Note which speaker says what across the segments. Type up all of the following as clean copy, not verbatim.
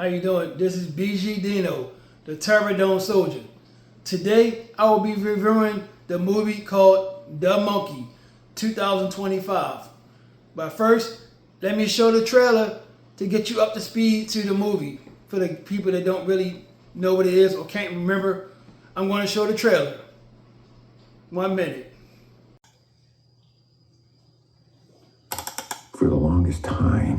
Speaker 1: How you doing? This is BGDINO, the Terradome Soldier. Today, I will be reviewing the movie called The Monkey, 2025. But first, let me show the trailer to get you up to speed to the movie. For the people that don't really know what it is or can't remember, I'm going to show the trailer. 1 minute.
Speaker 2: For the longest time,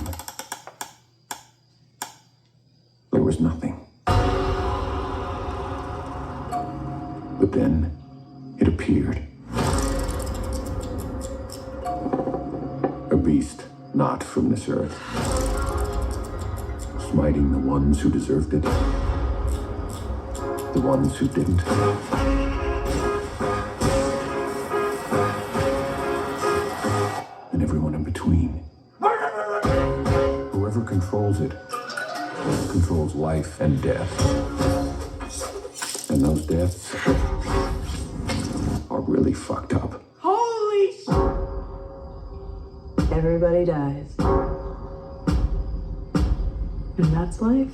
Speaker 2: there was nothing. But then it appeared. A beast not from this earth, smiting the ones who deserved it, the ones who didn't. And everyone in between. Whoever controls it controls life and death. And those deaths are really fucked up.
Speaker 3: Holy sh! Everybody dies. And that's life.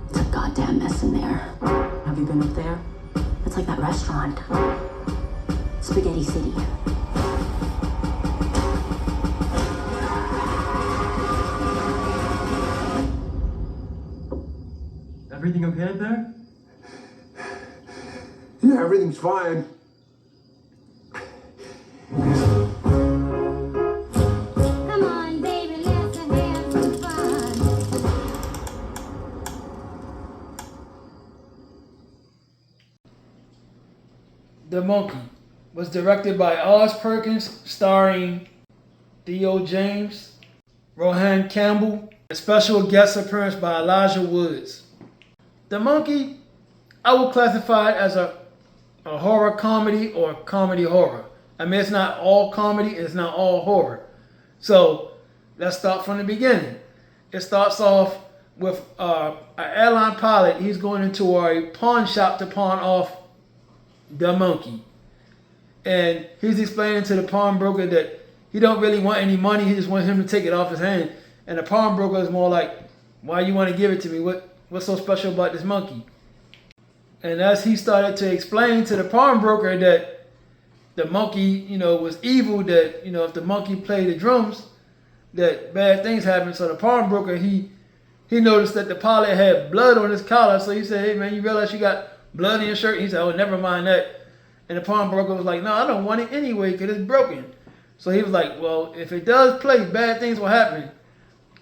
Speaker 4: It's a goddamn mess in there. Have you been up there? It's like that restaurant. Spaghetti City.
Speaker 5: Everything okay up there?
Speaker 2: Yeah, everything's fine.
Speaker 6: Come on, baby, let's have some fun.
Speaker 1: The Monkey was directed by Oz Perkins, starring Theo James, Rohan Campbell, a special guest appearance by Elijah Woods. The Monkey, I would classify it as a horror comedy or comedy horror. I mean, it's not all comedy, it's not all horror. So let's start from the beginning. It starts off with an airline pilot. He's going into a pawn shop to pawn off the monkey. And he's explaining to the pawnbroker that he don't really want any money. He just wants him to take it off his hand. And the pawnbroker is more like, why you want to give it to me? What's so special about this monkey? And as he started to explain to the pawnbroker that the monkey, was evil, that, if the monkey played the drums, that bad things happen. So the pawnbroker, he noticed that the pilot had blood on his collar. So he said, hey man, you realize you got blood in your shirt? He said, oh, never mind that. And the pawnbroker was like, no, I don't want it anyway because it's broken. So he was like, well, if it does play, bad things will happen.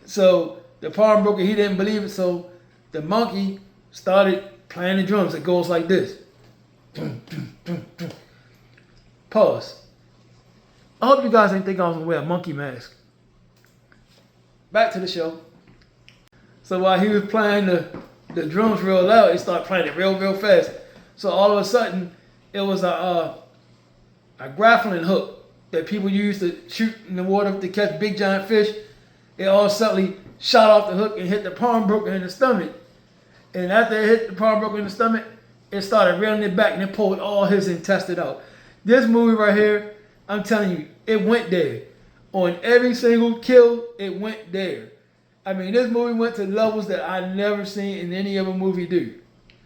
Speaker 1: So the pawnbroker, he didn't believe it. So the monkey started playing the drums. It goes like this. Pause. I hope you guys didn't think I was going to wear a monkey mask. Back to the show. So while he was playing the drums real loud, he started playing it real fast. So all of a sudden, it was a grappling hook that people used to shoot in the water to catch big giant fish. It all suddenly shot off the hook and hit the pawnbroker in the stomach. And after it hit the pawnbroker in the stomach, it started reeling it back and it pulled all his intestine out. This movie right here, I'm telling you, it went there. On every single kill, it went there. I mean, this movie went to levels that I never seen in any other movie do.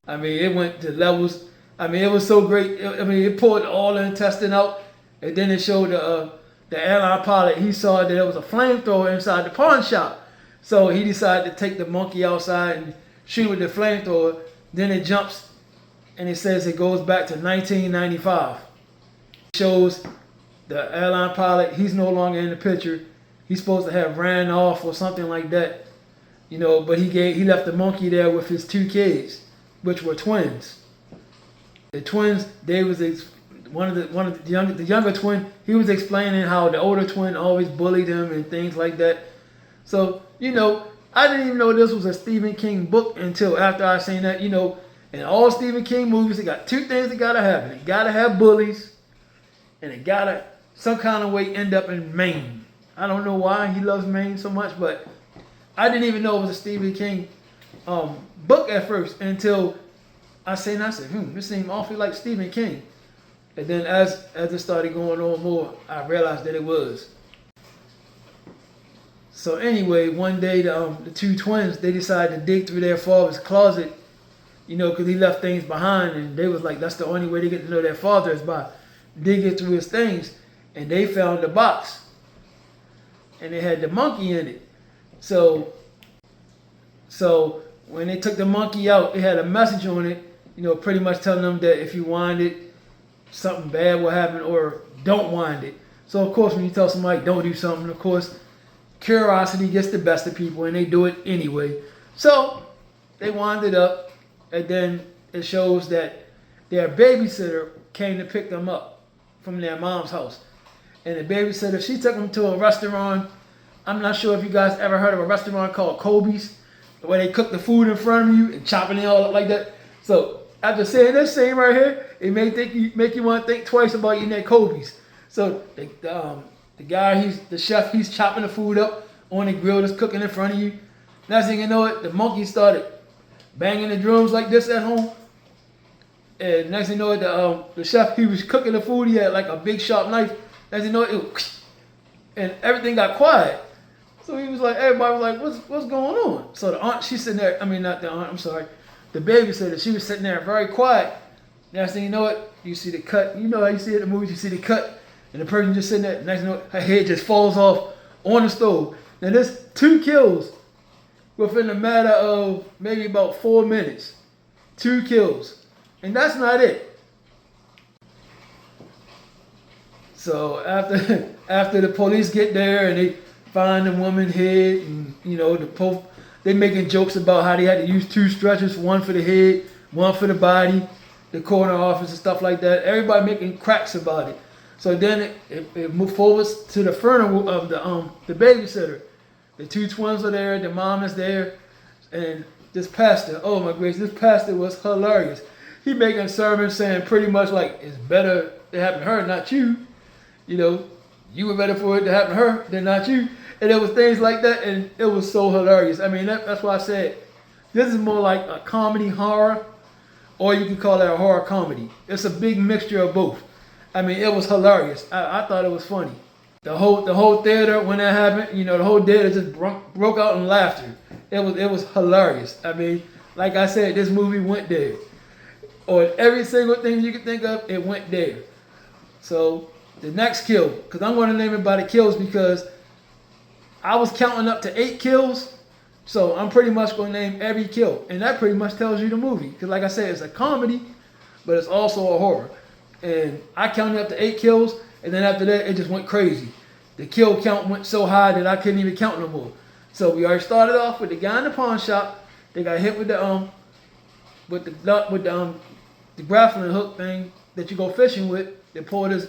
Speaker 1: I mean, it went to levels. I mean, it was so great. It pulled all the intestine out. And then it showed the airline pilot, he saw that there was a flamethrower inside the pawn shop. So he decided to take the monkey outside and shoot with the flamethrower. Then it jumps and it says it goes back to 1995. It shows the airline pilot, he's no longer in the picture. He's supposed to have ran off or something like that. But he left the monkey there with his 2 kids, which were twins. The twins, they was the younger twin, he was explaining how the older twin always bullied him and things like that. So, I didn't even know this was a Stephen King book until after I seen that. In all Stephen King movies, they got 2 things that gotta happen. They gotta have bullies, and it gotta some kind of way end up in Maine. I don't know why he loves Maine so much, but I didn't even know it was a Stephen King book at first until I said, this seemed awfully like Stephen King. And then as it started going on more, I realized that it was. So anyway, one day the two twins, they decided to dig through their father's closet, you know, because he left things behind, and they was like, that's the only way they get to know their father is by digging through his things. And they found the box, and it had the monkey in it. So when they took the monkey out, it had a message on it, you know, pretty much telling them that if you wind it, something bad will happen, or don't wind it. So of course, when you tell somebody don't do something, of course, curiosity gets the best of people, and they do it anyway. So they wind it up, and then it shows that their babysitter came to pick them up from their mom's house. And the babysitter, she took them to a restaurant. I'm not sure if you guys ever heard of a restaurant called Kobe's, where they cook the food in front of you and chopping it all up like that. So after saying this same right here, it may make you want to think twice about eating at Kobe's. So the guy, the chef, he's chopping the food up on the grill that's cooking in front of you. Next thing you know it, the monkey started banging the drums like this at home. And next thing you know it, the chef, he was cooking the food. He had like a big sharp knife. Next thing you know it, and everything got quiet. So he was like, everybody was like, what's going on? So the aunt, she's sitting there, I mean, not the aunt, I'm sorry. The babysitter, she was sitting there very quiet. Next thing you know it, you see the cut. You know how you see it in the movies, you see the cut. And the person just sitting there, next thing you know, her head just falls off on the stove. Now there's 2 kills within a matter of maybe about 4 minutes. 2 kills. And that's not it. So after the police get there and they find the woman's head, and you know they making jokes about how they had to use 2 stretchers, one for the head, one for the body, the coroner office and stuff like that. Everybody making cracks about it. So then it moved forward to the funeral of the babysitter. The 2 twins are there, the mom is there, and this pastor, oh my gracious, this pastor was hilarious. He making sermons saying pretty much like it's better to happen to her, not you. You know, you were better for it to happen to her than not you. And there was things like that, and it was so hilarious. I mean, that's why I said this is more like a comedy horror, or you could call it a horror comedy. It's a big mixture of both. I mean, it was hilarious. I thought it was funny. The whole theater, when that happened, you know, the whole theater just broke out in laughter. It was hilarious. I mean, like I said, this movie went there. Or every single thing you could think of, it went there. So the next kill, because I'm going to name it by the kills because I was counting up to 8 kills. So I'm pretty much going to name every kill. And that pretty much tells you the movie. Because like I said, it's a comedy, but it's also a horror. And I counted up to 8 kills, and then after that, it just went crazy. The kill count went so high that I couldn't even count no more. So we already started off with the guy in the pawn shop. They got hit with the grappling hook thing that you go fishing with. They pulled his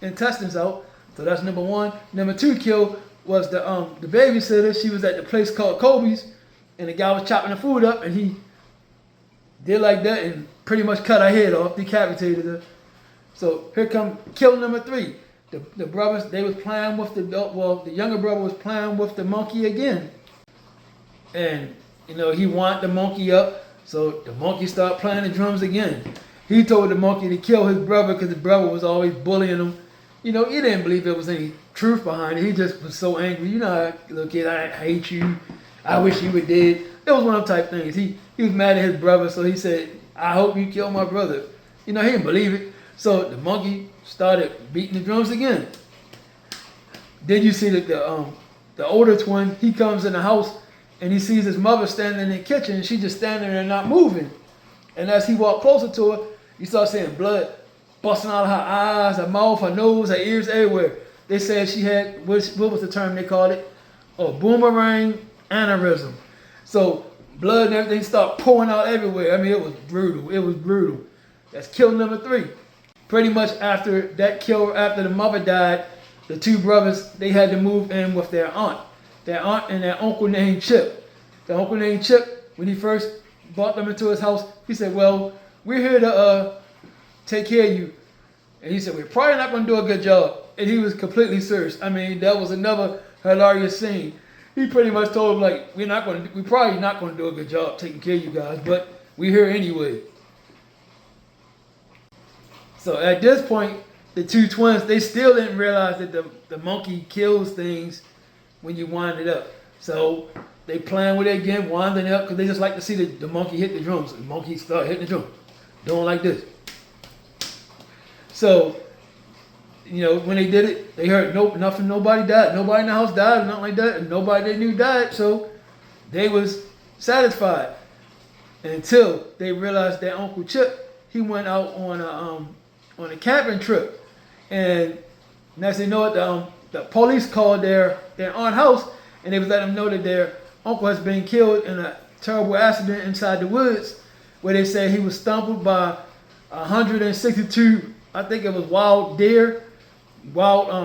Speaker 1: intestines out. So that's number 1. Number 2 kill was the babysitter. She was at the place called Kobe's, and the guy was chopping the food up, and he did like that and pretty much cut her head off, decapitated her. So here come kill number 3. The brothers, they was playing with the younger brother was playing with the monkey again. And, you know, he wound the monkey up, so the monkey started playing the drums again. He told the monkey to kill his brother because his brother was always bullying him. You know, he didn't believe there was any truth behind it. He just was so angry. You know, little kid, I hate you. I wish you were dead. It was one of them type things. He was mad at his brother, so he said, I hope you kill my brother. You know, he didn't believe it. So the monkey started beating the drums again. Then you see that the older twin, he comes in the house and he sees his mother standing in the kitchen, and she's just standing there not moving. And as he walked closer to her, you start seeing blood busting out of her eyes, her mouth, her nose, her ears, everywhere. They said she had, what was the term they called it? A boomerang aneurysm. So blood and everything started pouring out everywhere. I mean, it was brutal. It was brutal. That's kill number 3. Pretty much after that kill, after the mother died, the 2 brothers, they had to move in with their aunt. Their aunt and their uncle named Chip. The uncle named Chip, when he first brought them into his house, he said, well, we're here to take care of you. And he said, we're probably not going to do a good job. And he was completely serious. I mean, that was another hilarious scene. He pretty much told him, like, we're probably not going to do a good job taking care of you guys, but we're here anyway. So at this point, the 2 twins, they still didn't realize that the monkey kills things when you wind it up. So they playing with it again, winding up, because they just like to see the monkey hit the drums. The monkey start hitting the drum, doing like this. So, you know, when they did it, they heard nobody died. Nobody in the house died, nothing like that. And nobody they knew died, so they was satisfied. Until they realized that Uncle Chip, he went out on a camping trip. And next thing you know it, the police called their aunt house, and they was letting them know that their uncle has been killed in a terrible accident inside the woods, where they said he was stumbled by 162, I think it was wild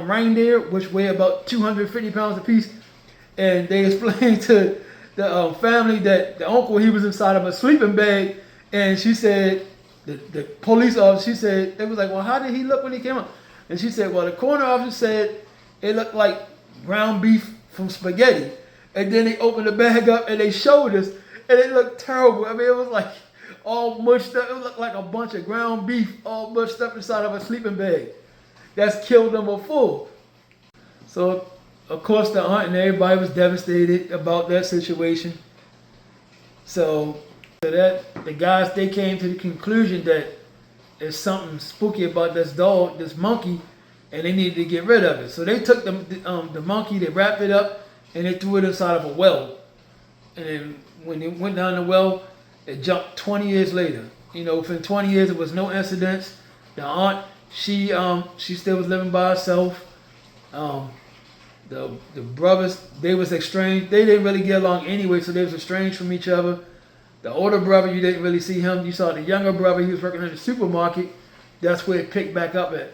Speaker 1: reindeer, which weigh about 250 pounds apiece. And they explained to the family that the uncle, he was inside of a sleeping bag, and she said, the police officer, she said, they was like, well, how did he look when he came up? And she said, well, the coroner officer said it looked like ground beef from spaghetti. And then they opened the bag up and they showed us, and it looked terrible. I mean, it was like all mushed up. It looked like a bunch of ground beef all mushed up inside of a sleeping bag. That's kill number 4. So, of course, the aunt and everybody was devastated about that situation. So that the guys, they came to the conclusion that there's something spooky about this dog, this monkey, and they needed to get rid of it. So they took the monkey, they wrapped it up, and they threw it inside of a well. And then when it went down the well, it jumped 20 years later. You know, within 20 years, there was no incidents. The aunt, she still was living by herself. The brothers, they was estranged. They didn't really get along anyway, so they was estranged from each other. The older brother, you didn't really see him. You saw the younger brother, he was working in the supermarket. That's where it picked back up at.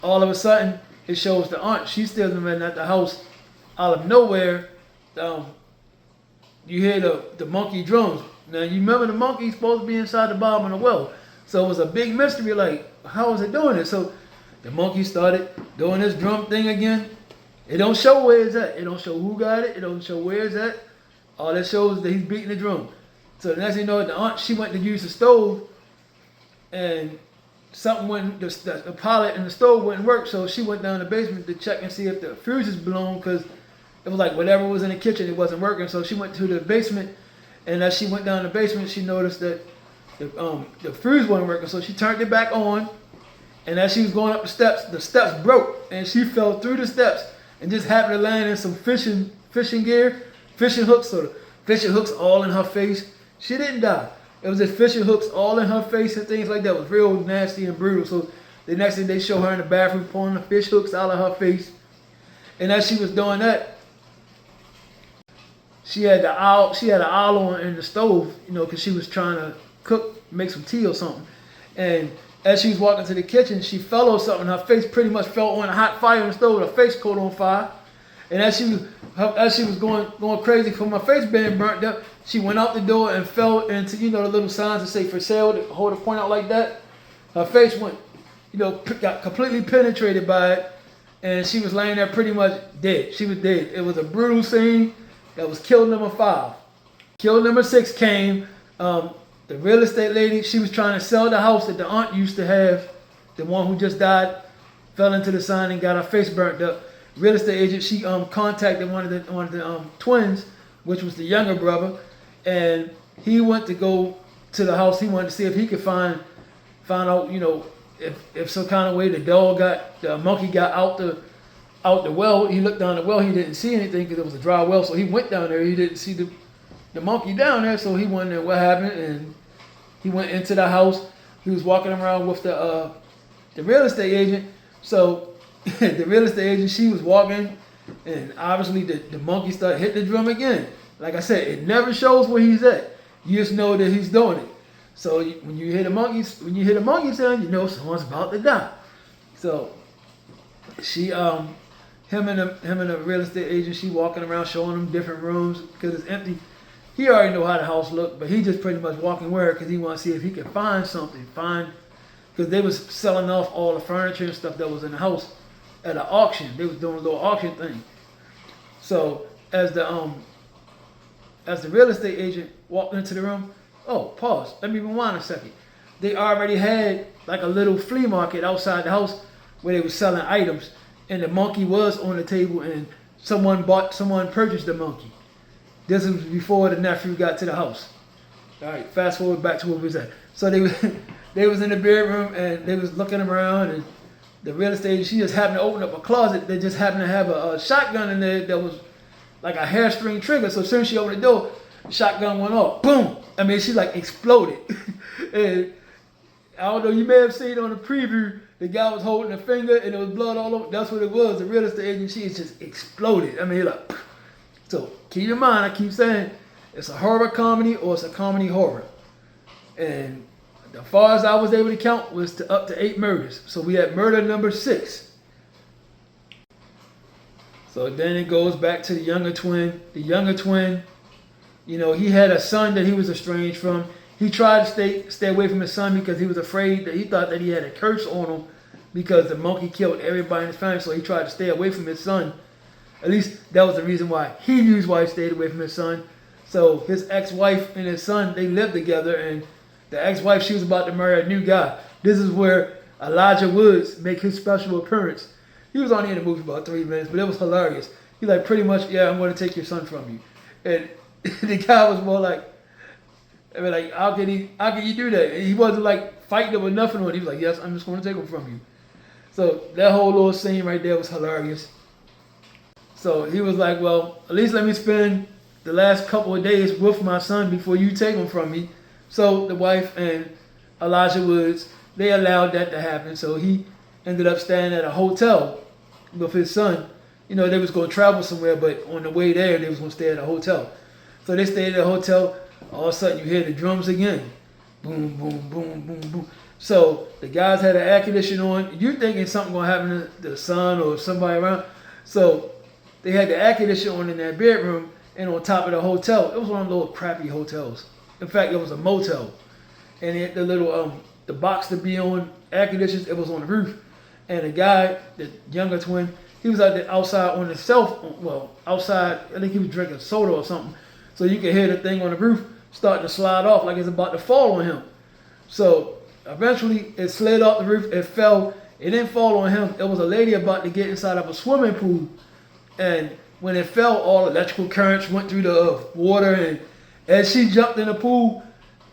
Speaker 1: All of a sudden, it shows the aunt, she's still living at the house. Out of nowhere, you hear the monkey drums. Now, you remember the monkey's supposed to be inside the bottom of the well. So it was a big mystery, like, how is it doing it? So the monkey started doing this drum thing again. It don't show where it's at. It don't show who got it. It don't show where it's at. All it shows is that he's beating the drum. So the next thing you know, the aunt, she went to use the stove, and something went, the pilot in the stove wouldn't work, so she went down the basement to check and see if the fuses blown, because it was like whatever was in the kitchen, it wasn't working. So she went to the basement, and as she went down the basement, she noticed that the fuse wasn't working, so she turned it back on, and as she was going up the steps broke, and she fell through the steps, and just happened to land in some fishing gear, fishing hooks, so the fishing hooks all in her face. She didn't die. It was just fishing hooks all in her face and things like that. It was real nasty and brutal. So the next thing, they show her in the bathroom pulling the fish hooks out of her face. And as she was doing that, she had an owl on in the stove, you know, because she was trying to make some tea or something. And as she was walking to the kitchen, she fell on something. Her face pretty much fell on a hot fire in the stove. Her face caught on fire. And as she was going crazy from her face being burnt up, she went out the door and fell into, you know, the little signs that say for sale, that hold a point out like that. Her face went, you know, got completely penetrated by it, and she was laying there pretty much dead. She was dead. It was a brutal scene. That was kill number 5. Kill number 6 came. The real estate lady, she was trying to sell the house that the aunt used to have. The one who just died, fell into the sign and got her face burnt up. Real estate agent, she contacted one of the twins, which was the younger brother, and he went to go to the house. He wanted to see if he could find out, you know, if some kind of way the monkey got out the well. He looked down the well, he didn't see anything because it was a dry well, so he went down there. He didn't see the monkey down there, so he wondered what happened, and he went into the house. He was walking around with the real estate agent. So the real estate agent, she was walking, and obviously the monkey started hitting the drum again. Like I said, it never shows where he's at. You just know that he's doing it. So when you hear the monkey sound, you know someone's about to die. So she, him and the real estate agent, she walking around showing him different rooms because it's empty. He already know how the house looked, but he just pretty much walking with her because he want to see if he can find something. Because they was selling off all the furniture and stuff that was in the house at an auction. They was doing a little auction thing. So as the real estate agent walked into the room, pause. Let me rewind a second. They already had like a little flea market outside the house where they were selling items, and the monkey was on the table, and someone purchased the monkey. This was before the nephew got to the house. All right, fast forward back to where we was at. So they was in the bedroom and they was looking around, and the real estate agent, she just happened to open up a closet. They just happened to have a shotgun in there that was like a hairstring trigger. So as soon as she opened the door, the shotgun went off. Boom! I mean, she like exploded. And I don't know, you may have seen on the preview, the guy was holding a finger and there was blood all over. That's what it was. The real estate agent, she just exploded. I mean, like, so keep in mind, I keep saying, it's a horror comedy or it's a comedy horror. And as far as I was able to count was to up to 8 murders. So we had murder number 6. So then it goes back to the younger twin. The younger twin, you know, he had a son that he was estranged from. He tried to stay away from his son because he was afraid that he thought that he had a curse on him because the monkey killed everybody in his family. So he tried to stay away from his son. At least that was the reason why he used why he stayed away from his son. So his ex-wife and his son, they lived together, and the ex-wife, she was about to marry a new guy. This is where Elijah Woods make his special appearance. He was only in the movie about 3 minutes, but it was hilarious. He like, pretty much, yeah, I'm going to take your son from you. And the guy was more like, I mean, like, how can you do that? And he wasn't like fighting him or nothing. He was like, yes, I'm just going to take him from you. So that whole little scene right there was hilarious. So he was like, well, at least let me spend the last couple of days with my son before you take him from me. So the wife and Elijah Woods, they allowed that to happen. So he ended up staying at a hotel with his son. You know, they was going to travel somewhere, but on the way there, they was going to stay at a hotel. So they stayed at a hotel. All of a sudden, you hear the drums again. Boom, boom, boom, boom, boom. So the guys had an air conditioner on. You're thinking something going to happen to the son or somebody around. So they had the air conditioner on in their bedroom and on top of the hotel. It was one of those crappy hotels. In fact, it was a motel. And it, the little, the box to be on air conditioners, it was on the roof. And the guy, the younger twin, he was out there outside on himself. Well, outside, I think he was drinking soda or something. So you could hear the thing on the roof start to slide off like it's about to fall on him. So eventually it slid off the roof, it fell. It didn't fall on him. It was a lady about to get inside of a swimming pool. And when it fell, all electrical currents went through the water. And as she jumped in the pool,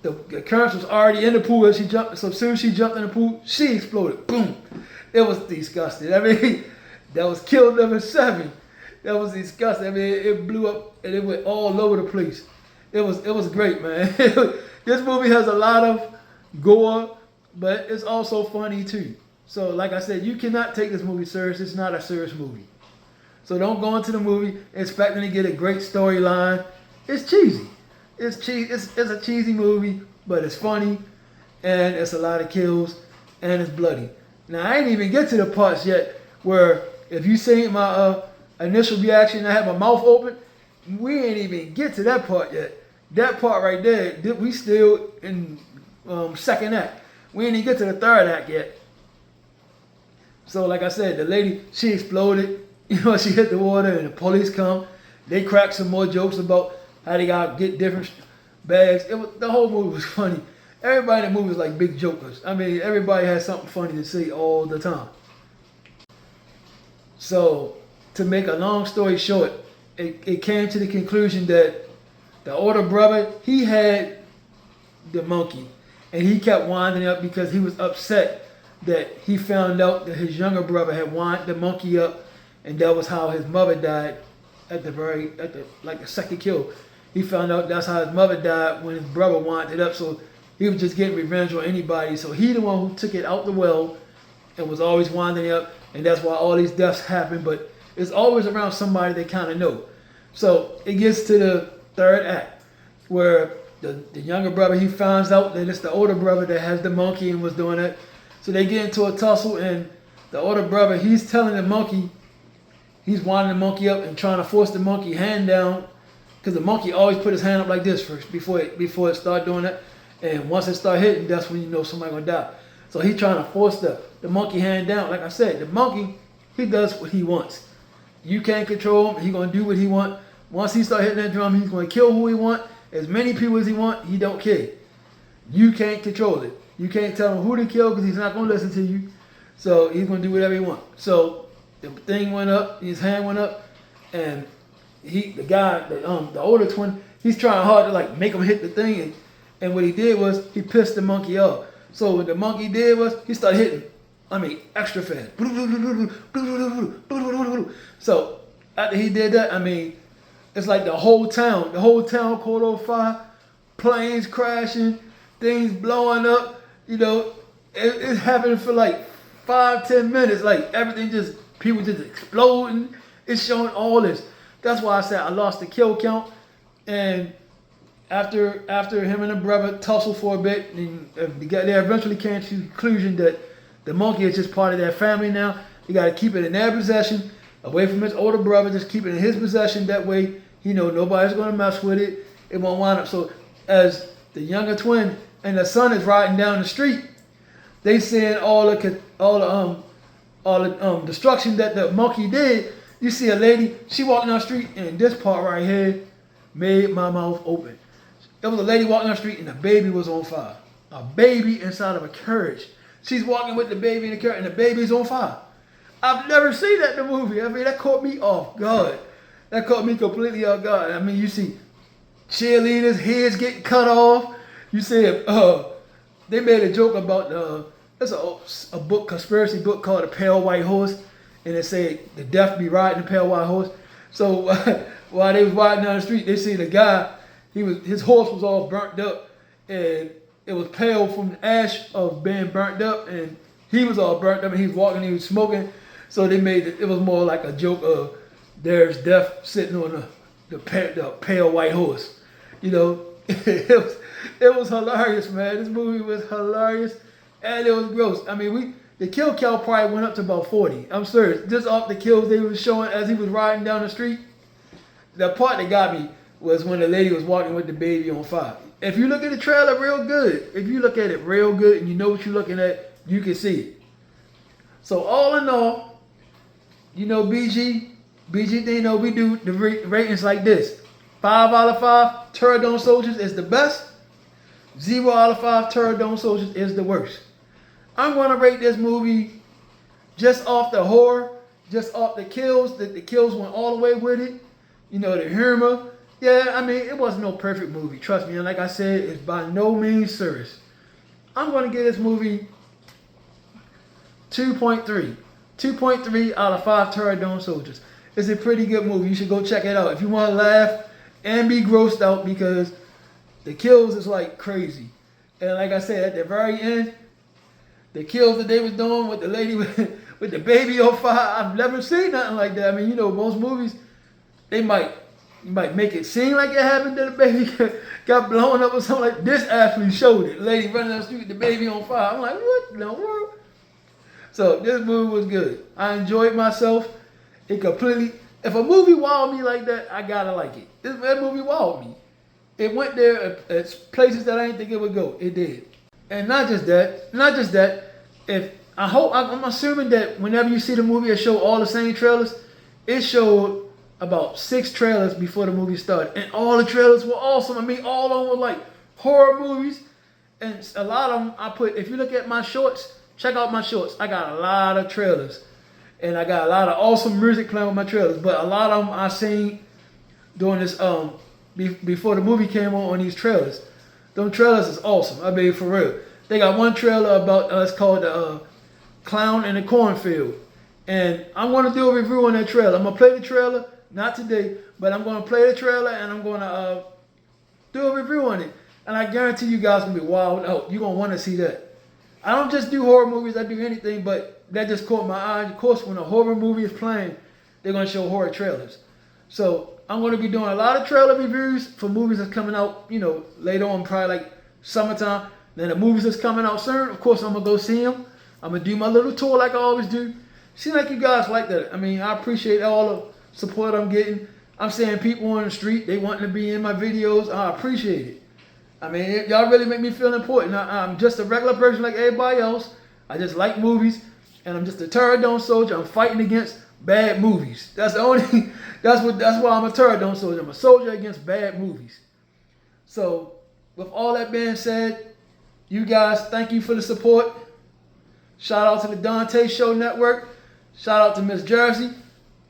Speaker 1: the currents was already in the pool as she jumped. So as soon as she jumped in the pool, she exploded. Boom. It was disgusting. I mean, that was kill number 7. That was disgusting. I mean, it blew up and it went all over the place. It was great, man. This movie has a lot of gore, but it's also funny too. So like I said, you cannot take this movie serious. It's not a serious movie. So don't go into the movie expecting to get a great storyline. It's cheesy. It's a cheesy movie, but it's funny, and it's a lot of kills, and it's bloody. Now I ain't even get to the parts yet where if you seen my initial reaction, I had my mouth open. We ain't even get to that part yet. That part right there, we still in second act. We ain't even get to the third act yet. So like I said, the lady, she exploded. You know, she hit the water and the police come. They cracked some more jokes about how they got to get different bags. The whole movie was funny. Everybody in the movie was like big jokers. I mean, everybody had something funny to say all the time. So to make a long story short, it came to the conclusion that the older brother, he had the monkey. And he kept winding up because he was upset that he found out that his younger brother had wound the monkey up. And that was how his mother died at the second kill. He found out that's how his mother died when his brother wound it up. So he was just getting revenge on anybody. So he the one who took it out the well and was always winding it up. And that's why all these deaths happen. But it's always around somebody they kind of know. So it gets to the third act where the younger brother, he finds out that it's the older brother that has the monkey and was doing it. So they get into a tussle, and the older brother, he's telling the monkey, he's winding the monkey up and trying to force the monkey hand down, because the monkey always put his hand up like this first before it start doing that. And once it start hitting, that's when you know somebody gonna die. So he's trying to force the monkey hand down. Like I said, the monkey, he does what he wants. You can't control him. He's gonna do what he wants. Once he start hitting that drum, he's gonna kill who he wants. As many people as he wants, he don't care. You can't control it. You can't tell him who to kill because he's not gonna listen to you. So he's gonna do whatever he wants. So the thing went up, his hand went up, and the older twin, he's trying hard to like make him hit the thing, and what he did was he pissed the monkey off. So what the monkey did was he started hitting, extra fast. So after he did that, it's like the whole town caught on fire, planes crashing, things blowing up. It's happening for like 5-10 minutes. Like everything people just exploding. It's showing all this. That's why I said I lost the kill count. And after him and the brother tussled for a bit, and they eventually came to the conclusion that the monkey is just part of their family now. You got to keep it in their possession, away from his older brother. Just keep it in his possession. That way, nobody's going to mess with it. It won't wind up. So as the younger twin and the son is riding down the street, they seeing all the destruction that the monkey did. You see a lady, she walking down the street, and this part right here made my mouth open. There was a lady walking down the street, and the baby was on fire. A baby inside of a carriage. She's walking with the baby in the carriage, and the baby's on fire. I've never seen that in a movie. That caught me off guard. That caught me completely off guard. You see cheerleaders' heads getting cut off. You see, they made a joke about there's a conspiracy book called The Pale White Horse, and it said the death be riding the pale white horse. So while they was riding down the street, they see the guy. His horse was all burnt up, and it was pale from the ash of being burnt up, and he was all burnt up, and he was walking, he was smoking. So they made it was more like a joke of there's death sitting on the pale white horse. It was hilarious, man. This movie was hilarious, and it was gross. The kill count probably went up to about 40. I'm serious. Just off the kills they were showing as he was riding down the street. The part that got me was when the lady was walking with the baby on fire. If you look at the trailer real good, and you know what you're looking at, you can see it. So all in all, BGDINO, we do the ratings like this. 5 out of 5, Pterodon Soldiers is the best. 0 out of 5, Pterodon Soldiers is the worst. I'm going to rate this movie just off the horror, just off the kills. The kills went all the way with it. The humor. Yeah, it wasn't no perfect movie. Trust me. And like I said, it's by no means serious. I'm going to give this movie 2.3. 2.3 out of 5 Pterodon Soldiers. It's a pretty good movie. You should go check it out. If you want to laugh and be grossed out, because the kills is like crazy. And like I said, at the very end, the kills that they was doing with the lady with the baby on fire, I've never seen nothing like that. Most movies, they might make it seem like it happened that the baby got blown up or something like this. Actually showed it. The lady running down the street with the baby on fire. I'm like, what in the world? So this movie was good. I enjoyed myself. If a movie wowed me like that, I gotta like it. That movie wowed me. It went there at places that I didn't think it would go. It did. And not just that. I'm assuming that whenever you see the movie, it show all the same trailers. It showed about 6 trailers before the movie started, and all the trailers were awesome. All of them were like horror movies, and a lot of them if you look at my shorts, check out my shorts. I got a lot of trailers, and I got a lot of awesome music playing with my trailers. But a lot of them I seen during this before the movie came on these trailers. Them trailers is awesome. For real. They got one trailer about it's called the Clown in the Cornfield, and I'm going to do a review on that trailer. I'm going to play the trailer, not today, but I'm going to play the trailer and I'm going to do a review on it. And I guarantee you guys going to be wild out. You're going to want to see that. I don't just do horror movies. I do anything, but that just caught my eye. Of course, when a horror movie is playing, they're going to show horror trailers. So I'm going to be doing a lot of trailer reviews for movies that's coming out, later on, probably like summertime. Then the movies that's coming out soon, of course, I'm going to go see them. I'm going to do my little tour like I always do. Seems like you guys like that. I appreciate all the support I'm getting. I'm seeing people on the street, they wanting to be in my videos. I appreciate it. Y'all really make me feel important. I'm just a regular person like everybody else. I just like movies, and I'm just a Pterodon Soldier. I'm fighting against bad movies. That's the only. That's why I'm a Pterodon Soldier. I'm a soldier against bad movies. So, with all that being said, you guys, thank you for the support. Shout out to the Dante Show Network. Shout out to Miss Jersey.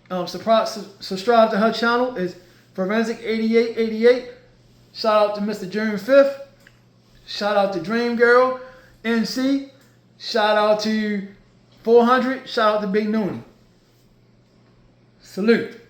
Speaker 1: Subscribe to her channel. Forensic 8888. Shout out to Mr. June 5th. Shout out to Dream Girl, NC. Shout out to 400. Shout out to Big Noonie. Salute.